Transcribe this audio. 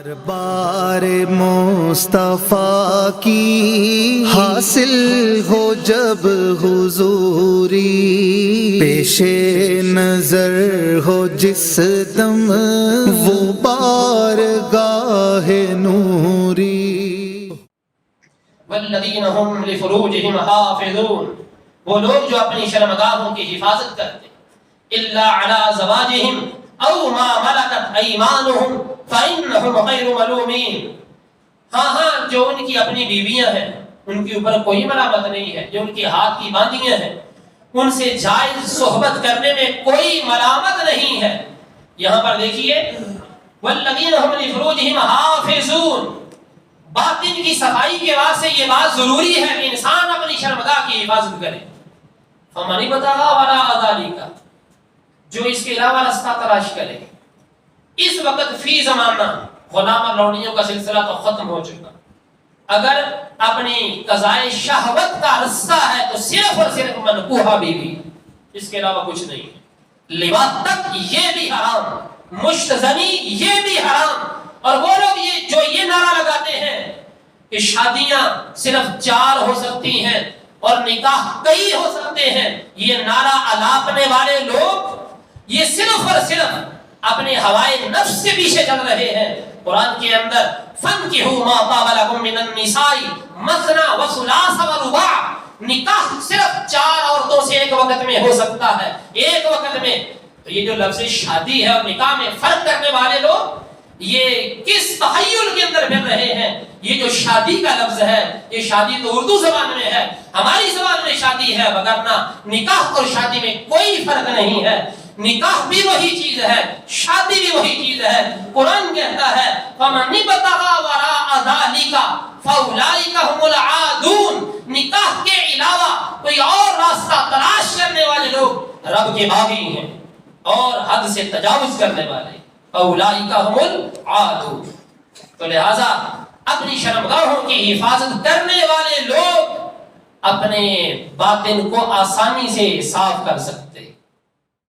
دربار مصطفیٰ کی حاصل ہو جب حضوری، پیش نظر ہو جس دم وہ بارگاہ نوری۔ والذین هم لفروجہم حافظون، وہ لوگ جو اپنی شرمگاہوں کی حفاظت کرتے، الا علی ازواجہم او ما ملکت ایمانہم فإنہم غیر ملومین۔ ہاں جو ان کی اپنی بیویاں ہیں ان کے اوپر کوئی ملامت نہیں ہے، جو ان کے ہاتھ کی باندیاں ہیں ان سے جائز صحبت کرنے میں کوئی ملامت نہیں ہے۔ یہاں پر دیکھیے والذین هم لفروجہم حافظون، باطن کی صفائی کے واسطے یہ بات ضروری ہے کہ انسان اپنی شرمگاہ کی حفاظت کرے۔ فمن ابتغى وراء ذلك، جو اس کے علاوہ راستہ تلاش کرے۔ اس وقت فی زمانہ غلام اور لونڈیوں کا سلسلہ تو ختم ہو چکا، اگر اپنی قضائے شہوت کا رستہ ہے تو صرف اور صرف منکوحہ بیوی، اس کے علاوہ کچھ نہیں ہے۔ لواط تک یہ بھی حرام، مشت زنی یہ بھی حرام۔ اور وہ لوگ جو یہ نعرہ لگاتے ہیں کہ شادیاں صرف 4 ہو سکتی ہیں اور نکاح کئی ہو سکتے ہیں، یہ نعرہ الاپنے والے لوگ یہ صرف اور صرف اپنے ہوائے نفس سے پیچھے چل رہے ہیں۔ قرآن کے اندر فَانْكِحُوا مَا طَابَ لَكُم مِّنَ النِّسَاءِ مَثْنَىٰ وَثُلَاثَ وَرُبَاعَ، نکاح صرف 4 عورتوں سے ایک وقت میں ہو سکتا ہے، ایک وقت میں۔ تو یہ جو لفظ شادی ہے اور نکاح میں فرق کرنے والے لوگ یہ کس تخیل کے اندر پھر رہے ہیں؟ یہ جو شادی کا لفظ ہے یہ شادی تو اردو زبان میں ہے، ہماری زبان میں شادی ہے، وگرنہ نکاح اور شادی میں کوئی فرق نہیں ہے۔ نکاح بھی وہی چیز ہے، شادی بھی وہی چیز ہے۔ قرآن کہتا ہے فَمَنِ ابْتَغَىٰ وَرَاءَ ذَٰلِكَ فَأُولَٰئِكَ هُمُ الْعَادُونَ، نکاح کے علاوہ کوئی اور راستہ تلاش کرنے والے لوگ رب کے باغی ہیں اور حد سے تجاوز کرنے والے۔ اولئک هم العادون، تو لہذا اپنی شرمگاہوں کی حفاظت کرنے والے لوگ اپنے باطن کو آسانی سے صاف کر سکتے۔